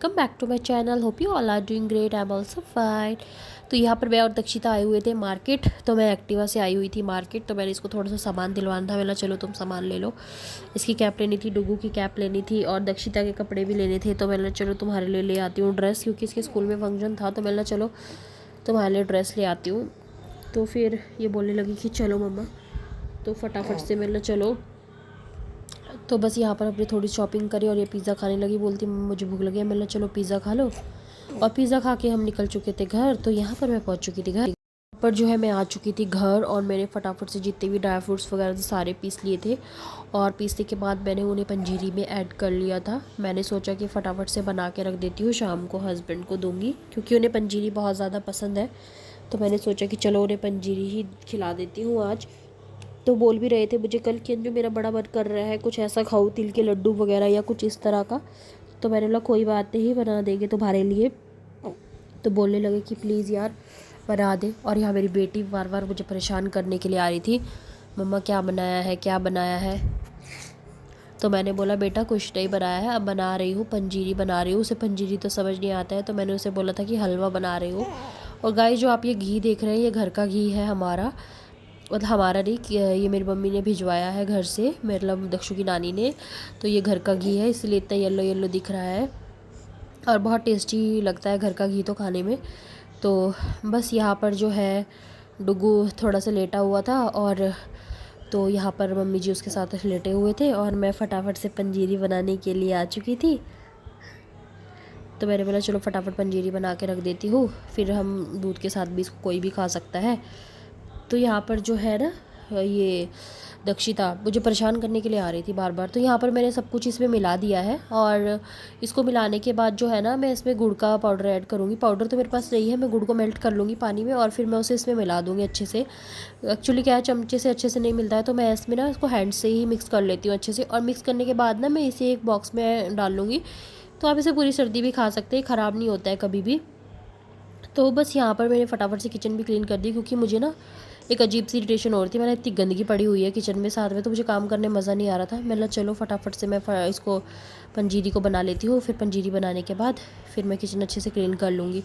Welcome back to my channel. Hope you all are doing great. I am also fine. तो यहाँ पर मैं और दक्षिता आए हुए थे मार्केट। तो मैं एक्टिवा से आई हुई थी मार्केट, तो मैंने इसको थोड़ा सा सामान दिलवाना था। मैंने चलो तुम सामान ले लो। इसकी कैप लेनी थी, डुगू की कैप लेनी थी और दक्षिता के कपड़े भी लेने थे। तो मैंने चलो तुम्हारे लिए ले आती हूँ ड्रेस, क्योंकि इसके स्कूल में फंक्शन था। तो मैंने चलो तुम्हारे लिए ड्रेस ले आती हूँ। तो फिर ये बोलने लगी कि चलो मम्मा। तो फटाफट से मैंने चलो, तो बस यहाँ पर अपनी थोड़ी शॉपिंग करी और ये पिज़्ज़ा खाने लगी। बोलती मुझे भूख लगी है। मैंने चलो पिज़्ज़ा खा लो। और पिज़्ज़ा खा के हम निकल चुके थे घर। तो यहाँ पर मैं पहुँच चुकी थी घर पर, जो है मैं आ चुकी थी घर। और मैंने फटाफट से जितने भी ड्राई फ्रूट्स वगैरह थे सारे पीस लिए थे। और पीसने के बाद मैंने उन्हें पंजीरी में ऐड कर लिया था। मैंने सोचा कि फटाफट से बना के रख देती हूँ, शाम को हस्बैंड को दूँगी, क्योंकि उन्हें पंजीरी बहुत ज़्यादा पसंद है। तो मैंने सोचा कि चलो उन्हें पंजीरी ही खिला देती हूँ आज। तो बोल भी रहे थे मुझे कल कि अंजू मेरा बड़ा मन कर रहा है कुछ ऐसा खाओ, तिल के लड्डू वगैरह या कुछ इस तरह का। तो मैंने बोला कोई बात नहीं, बना देंगे तुम्हारे लिए। तो बोलने लगे कि प्लीज़ यार बना दे। और यहाँ मेरी बेटी बार बार मुझे परेशान करने के लिए आ रही थी, मम्मा क्या बनाया है क्या बनाया है। तो मैंने बोला बेटा कुछ नहीं बनाया है, अब बना रही हूँ पंजीरी बना रही हूँ। उसे पंजीरी तो समझ नहीं आता है, तो मैंने उसे बोला था कि हलवा बना रही हूँ। और गाइस जो आप ये घी देख रहे हैं ये घर का घी है हमारा, मतलब हमारा नहीं कि ये मेरी मम्मी ने भिजवाया है घर से, मतलब दक्षु की नानी ने। तो ये घर का घी है, इसलिए इतना येलो येलो दिख रहा है और बहुत टेस्टी लगता है घर का घी तो खाने में। तो बस यहाँ पर जो है डुगू थोड़ा सा लेटा हुआ था, और तो यहाँ पर मम्मी जी उसके साथ लेटे हुए थे और मैं फटाफट से पंजीरी बनाने के लिए आ चुकी थी। तो मैंने बोला चलो फटाफट पंजीरी बना के रख देती हूँ, फिर हम दूध के साथ भी इसको कोई भी खा सकता है। तो यहाँ पर जो है ना ये दक्षिता मुझे परेशान करने के लिए आ रही थी बार बार। तो यहाँ पर मैंने सब कुछ इसमें मिला दिया है और इसको मिलाने के बाद जो है ना मैं इसमें गुड़ का पाउडर ऐड करूँगी। पाउडर तो मेरे पास नहीं है, मैं गुड़ को मेल्ट कर लूँगी पानी में और फिर मैं उसे इसमें मिला दूँगी अच्छे से। एक्चुअली क्या है चमचे से अच्छे से नहीं मिलता है, तो मैं इसमें ना इसको हैंड से ही मिक्स कर लेती हूँ अच्छे से। और मिक्स करने के बाद ना मैं इसे एक बॉक्स में डाल लूँगी। तो आप इसे पूरी सर्दी भी खा सकते हैं, ख़राब नहीं होता है कभी भी। तो बस यहाँ पर मैंने फटाफट से किचन भी क्लीन कर दी, क्योंकि मुझे ना एक अजीब सी इरिटेशन हो रही थी। मैंने इतनी गंदगी पड़ी हुई है किचन में साथ में, तो मुझे काम करने मज़ा नहीं आ रहा था। मैंने चलो फटाफट से मैं इसको पंजीरी को बना लेती हूँ, फिर पंजीरी बनाने के बाद फिर मैं किचन अच्छे से क्लीन कर लूँगी।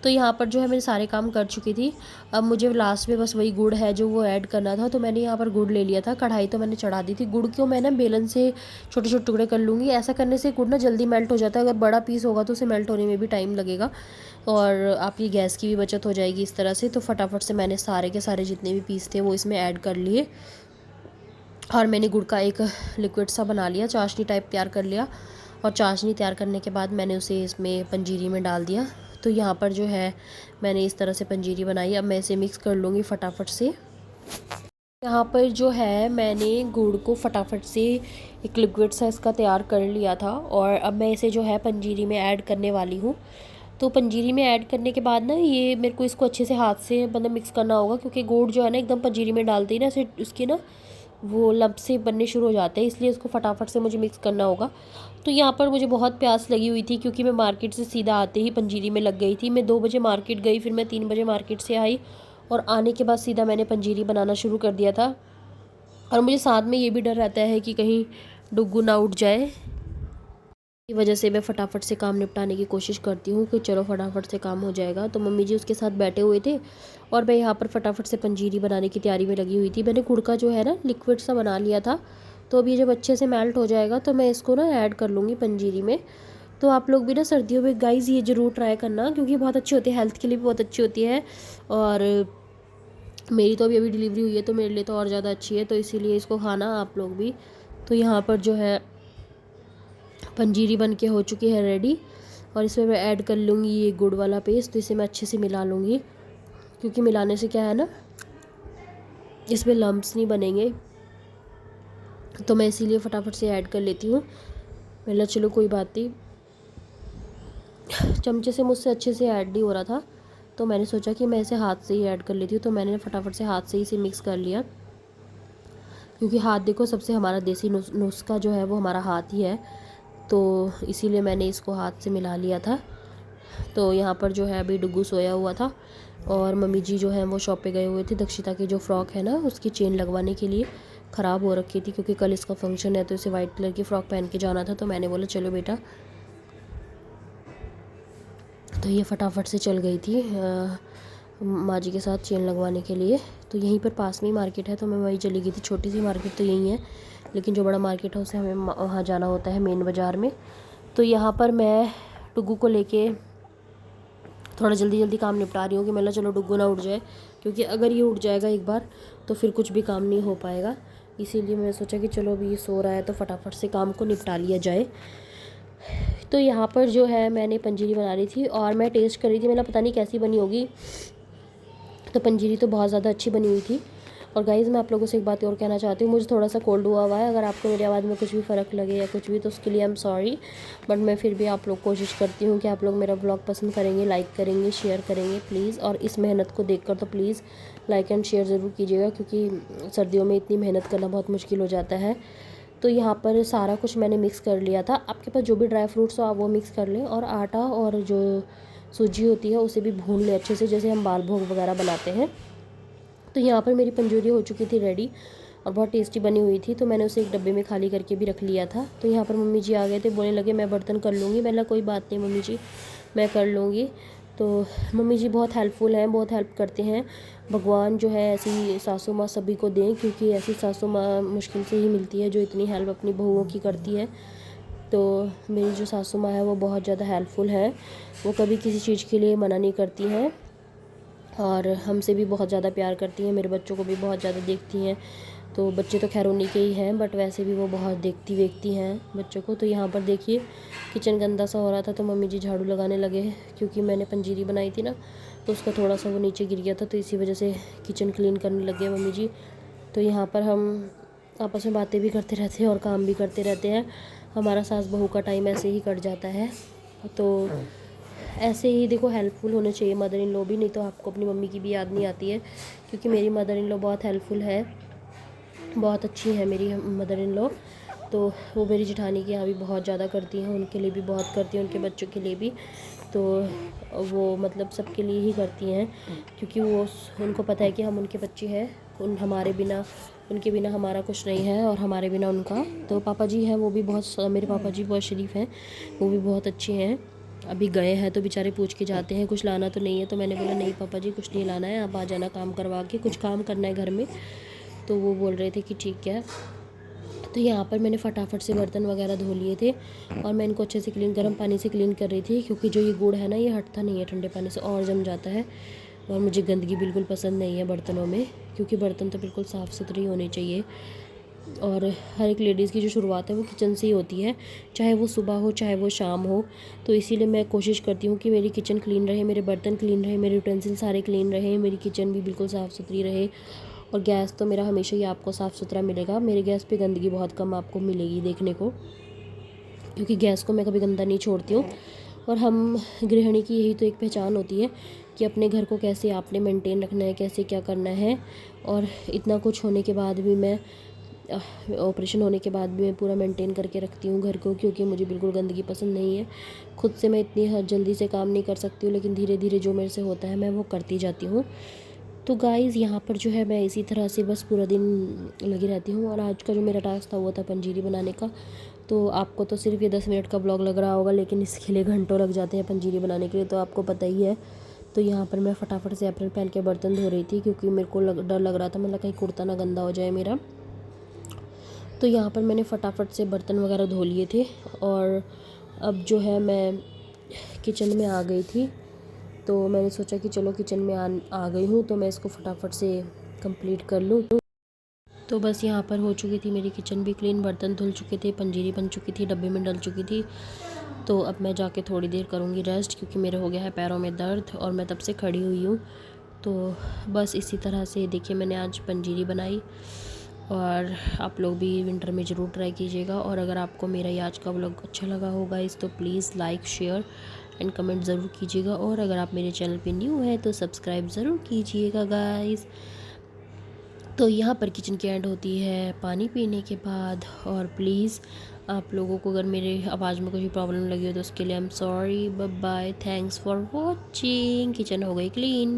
तो यहाँ पर जो है मैंने सारे काम कर चुकी थी। अब मुझे लास्ट में बस वही गुड़ है जो वो ऐड करना था। तो मैंने यहाँ पर गुड़ ले लिया था, कढ़ाई तो मैंने चढ़ा दी थी। गुड़ को मैं ना बेलन से छोटे छोटे टुकड़े कर लूँगी। ऐसा करने से गुड़ ना जल्दी मेल्ट हो जाता है, अगर बड़ा पीस होगा तो उसे मेल्ट होने में भी टाइम लगेगा और आपकी गैस की भी बचत हो जाएगी इस तरह से। तो फटाफट से मैंने सारे के सारे जितने भी पीस थे वो इसमें ऐड कर लिए और मैंने गुड़ का एक लिक्विड सा बना लिया, चाशनी टाइप तैयार कर लिया। और चाशनी तैयार करने के बाद मैंने उसे इसमें पंजीरी में डाल दिया। तो यहाँ पर जो है मैंने इस तरह से पंजीरी बनाई। अब मैं इसे मिक्स कर लूँगी फटाफट से। यहाँ पर जो है मैंने गुड़ को फटाफट से एक लिक्विड सा इसका तैयार कर लिया था और अब मैं इसे जो है पंजीरी में ऐड करने वाली हूँ। तो पंजीरी में ऐड करने के बाद ना ये मेरे को इसको अच्छे से हाथ से मतलब मिक्स करना होगा, क्योंकि गुड़ जो है ना एकदम पंजीरी में डालते ही ना ऐसे उसके ना वो लम्प से बनने शुरू हो जाते हैं, इसलिए इसको फटाफट से मुझे मिक्स करना होगा। तो यहाँ पर मुझे बहुत प्यास लगी हुई थी, क्योंकि मैं मार्केट से सीधा आते ही पंजीरी में लग गई थी। मैं 2 बजे मार्केट गई, फिर मैं 3 बजे मार्केट से आई और आने के बाद सीधा मैंने पंजीरी बनाना शुरू कर दिया था। और मुझे साथ में ये भी डर रहता है कि कहीं डुग्गू ना उठ जाए, की वजह से मैं फटाफट से काम निपटाने की कोशिश करती हूँ कि चलो फटाफट से काम हो जाएगा। तो मम्मी जी उसके साथ बैठे हुए थे और मैं यहाँ पर फटाफट से पंजीरी बनाने की तैयारी में लगी हुई थी। मैंने गुड़ का जो है ना लिक्विड सा बना लिया था। तो अब ये जब अच्छे से मेल्ट हो जाएगा तो मैं इसको ना ऐड कर लूँगी पंजीरी में। तो आप लोग भी ना सर्दियों में गाइस ये ज़रूर ट्राई करना, क्योंकि बहुत अच्छी होती है, हेल्थ के लिए भी बहुत अच्छी होती है। और मेरी तो अभी डिलीवरी हुई है तो मेरे लिए तो और ज़्यादा अच्छी है, तो इसीलिए इसको खाना आप लोग भी। तो यहाँ पर जो है पंजीरी बन के हो चुकी है रेडी और इसमें मैं ऐड कर लूँगी ये गुड़ वाला पेस्ट। तो इसे मैं अच्छे से मिला लूँगी, क्योंकि मिलाने से क्या है ना इसमें लम्प्स नहीं बनेंगे। तो मैं इसीलिए फटाफट से ऐड कर लेती हूँ। मतलब चलो कोई बात नहीं, चमचे से मुझसे अच्छे से ऐड नहीं हो रहा था, तो मैंने सोचा कि मैं इसे हाथ से ही ऐड कर लेती हूँ। तो मैंने फटाफट से हाथ से ही इसे मिक्स कर लिया, क्योंकि हाथ देखो सबसे हमारा देसी नुस्खा जो है वो हमारा हाथ ही है। तो इसीलिए मैंने इसको हाथ से मिला लिया था। तो यहाँ पर जो है अभी डुग्गू सोया हुआ था और मम्मी जी जो है वो शॉप पे गए हुए थे। दक्षिता की जो फ़्रॉक है ना उसकी चेन लगवाने के लिए, ख़राब हो रखी थी, क्योंकि कल इसका फंक्शन है तो इसे वाइट कलर की फ़्रॉक पहन के जाना था। तो मैंने बोला चलो बेटा तो ये फटाफट से चल गई थी माँ जी के साथ चेन लगवाने के लिए। तो यहीं पर पास में ही मार्केट है, तो मैं वहीं चली गई थी। छोटी सी मार्केट तो यही है, लेकिन जो बड़ा मार्केट है उसे हमें वहाँ जाना होता है, मेन बाज़ार में। तो यहाँ पर मैं डुग्गू को लेके थोड़ा जल्दी जल्दी काम निपटा रही हूँ कि मतलब चलो डुग्गू ना उठ जाए, क्योंकि अगर ये उठ जाएगा एक बार तो फिर कुछ भी काम नहीं हो पाएगा। इसीलिए मैंने सोचा कि चलो अभी ये सो रहा है तो फटाफट से काम को निपटा लिया जाए। तो यहाँ पर जो है मैंने पंजीरी बना रही थी और मैं टेस्ट कर रही थी, मतलब पता नहीं कैसी बनी होगी। तो पंजीरी तो बहुत ज़्यादा अच्छी बनी हुई थी। और गाइज़ मैं आप लोगों से एक बात और कहना चाहती हूँ, मुझे थोड़ा सा कोल्ड हुआ है। अगर आपको मेरी आवाज़ में कुछ भी फ़र्क लगे या कुछ भी, तो उसके लिए आई एम सॉरी। बट मैं फिर भी आप लोग कोशिश करती हूँ कि आप लोग मेरा ब्लॉग पसंद करेंगे, लाइक करेंगे, शेयर करेंगे प्लीज़। और इस मेहनत को देखकर तो प्लीज़ लाइक एंड शेयर ज़रूर कीजिएगा, क्योंकि सर्दियों में इतनी मेहनत करना बहुत मुश्किल हो जाता है। तो यहाँ पर सारा कुछ मैंने मिक्स कर लिया था। आपके पास जो भी ड्राई फ्रूट्स हो आप वो मिक्स कर लें, और आटा और जो सूजी होती है उसे भी भून लें अच्छे से, जैसे हम बाल भोग वगैरह बनाते हैं। तो यहाँ पर मेरी पंजूरी हो चुकी थी रेडी और बहुत टेस्टी बनी हुई थी। तो मैंने उसे एक डब्बे में खाली करके भी रख लिया था। तो यहाँ पर मम्मी जी आ गए थे, बोलने लगे मैं बर्तन कर लूँगी। मैंने कोई बात नहीं मम्मी जी, मैं कर लूँगी। तो मम्मी जी बहुत हेल्पफुल हैं, बहुत हेल्प करते हैं। भगवान जो है ऐसी सासू माँ सभी को दें, क्योंकि ऐसी सासू माँ मुश्किल से ही मिलती है जो इतनी हेल्प अपनी बहुओं की करती है। तो मेरी जो सासू माँ है वो बहुत ज़्यादा हेल्पफुल है, वो कभी किसी चीज़ के लिए मना नहीं करती हैं और हमसे भी बहुत ज़्यादा प्यार करती हैं। मेरे बच्चों को भी बहुत ज़्यादा देखती हैं। तो बच्चे तो खैर उन्हीं के ही हैं, बट वैसे भी वो बहुत देखती वेखती हैं बच्चों को। तो यहाँ पर देखिए किचन गंदा सा हो रहा था, तो मम्मी जी झाड़ू लगाने लगे, क्योंकि मैंने पंजीरी बनाई थी ना, तो उसका थोड़ा सा वो नीचे गिर गया था, तो इसी वजह से किचन क्लीन करने लगे मम्मी जी। तो यहाँ पर हम आपस में बातें भी करते रहते हैं और काम भी करते रहते हैं। हमारा सास बहू का टाइम ऐसे ही कट जाता है। तो ऐसे ही देखो हेल्पफुल होने चाहिए मदर इन लॉ भी, नहीं तो आपको अपनी मम्मी की भी याद नहीं आती है। क्योंकि मेरी मदर इन लॉ बहुत हेल्पफुल है, बहुत अच्छी है मेरी मदर इन लॉ। तो वो मेरी जेठानी के यहाँ भी बहुत ज़्यादा करती हैं, उनके लिए भी बहुत करती हैं, उनके बच्चों के लिए भी। तो वो मतलब सबके लिए ही करती हैं, क्योंकि वो उनको पता है कि हम उनके बच्चे हैं। हमारे बिना उनके बिना हमारा कुछ नहीं है और हमारे बिना उनका। तो पापा जी हैं वो भी बहुत, मेरे पापा जी बहुत शरीफ हैं, वो भी बहुत अच्छे हैं। अभी गए हैं तो बेचारे पूछ के जाते हैं कुछ लाना तो नहीं है। तो मैंने बोला नहीं पापा जी कुछ नहीं लाना है, आप आ जाना काम करवा के, कुछ काम करना है घर में। तो वो बोल रहे थे कि ठीक है। तो यहाँ पर मैंने फटाफट से बर्तन वगैरह धो लिए थे और मैं इनको अच्छे से गर्म पानी से क्लीन कर रही थी, क्योंकि जो ये गुड़ है ना ये हटता नहीं है ठंडे पानी से और जम जाता है। और मुझे गंदगी बिल्कुल पसंद नहीं है बर्तनों में, क्योंकि बर्तन तो बिल्कुल साफ़ सुथरे होने चाहिए। और हर एक लेडीज़ की जो शुरुआत है वो किचन से ही होती है, चाहे वो सुबह हो चाहे वो शाम हो। तो इसीलिए मैं कोशिश करती हूँ कि मेरी किचन क्लीन रहे, मेरे बर्तन क्लीन रहे, मेरे यूटेंसिल सारे क्लीन रहे, मेरी किचन भी बिल्कुल साफ़ सुथरी रहे। और गैस तो मेरा हमेशा ही आपको साफ़ सुथरा मिलेगा, मेरे गैस पे गंदगी बहुत कम आपको मिलेगी देखने को, क्योंकि गैस को मैं कभी गंदा नहीं छोड़ती हूँ। और हम गृहिणी की यही तो एक पहचान होती है कि अपने घर को कैसे आपने मेंटेन रखना है, कैसे क्या करना है। और इतना कुछ होने के बाद भी मैं ऑपरेशन होने के बाद भी मैं पूरा मेंटेन करके रखती हूँ घर को, क्योंकि मुझे बिल्कुल गंदगी पसंद नहीं है। खुद से मैं इतनी जल्दी से काम नहीं कर सकती हूँ, लेकिन धीरे धीरे जो मेरे से होता है मैं वो करती जाती हूँ। तो गाइज़ यहाँ पर जो है मैं इसी तरह से बस पूरा दिन लगी रहती हूँ। और आज का जो मेरा टास्क था वो था पंजीरी बनाने का। तो आपको तो सिर्फ ये 10 मिनट का ब्लॉग लग रहा होगा, लेकिन इसके लिए घंटों लग जाते हैं पंजीरी बनाने के लिए, तो आपको पता ही है। तो यहाँ पर मैं फटाफट से अप्रैल पहन के बर्तन धो रही थी, क्योंकि मेरे को डर लग रहा था मतलब कहीं कुर्ता ना गंदा हो जाए मेरा। तो यहाँ पर मैंने फटाफट से बर्तन वगैरह धो लिए थे और अब जो है मैं किचन में आ गई थी। तो मैंने सोचा कि चलो किचन में आ गई हूँ तो मैं इसको फटाफट से कंप्लीट कर लूँ। तो बस यहाँ पर हो चुकी थी मेरी किचन भी क्लीन, बर्तन धुल चुके थे, पंजीरी बन चुकी थी, डब्बे में डल चुकी थी। तो अब मैं जाके थोड़ी देर करूँगी रेस्ट, क्योंकि मेरे हो गया है पैरों में दर्द और मैं तब से खड़ी हुई हूँ। तो बस इसी तरह से देखिए मैंने आज पंजीरी बनाई। और आप लोग भी विंटर में ज़रूर ट्राई कीजिएगा। और अगर आपको मेरा ये आज का व्लॉग अच्छा लगा होगा इस तो please like share and comment ज़रूर कीजिएगा। और अगर आप मेरे चैनल पे न्यू है तो सब्सक्राइब ज़रूर कीजिएगा गाइस। तो यहाँ पर किचन की एंड होती है पानी पीने के बाद। और प्लीज़ आप लोगों को अगर मेरे आवाज़ में कोई प्रॉब्लम लगी हो तो उसके लिए I am sorry. Bye bye, thanks for watching. Kitchen हो गई क्लीन।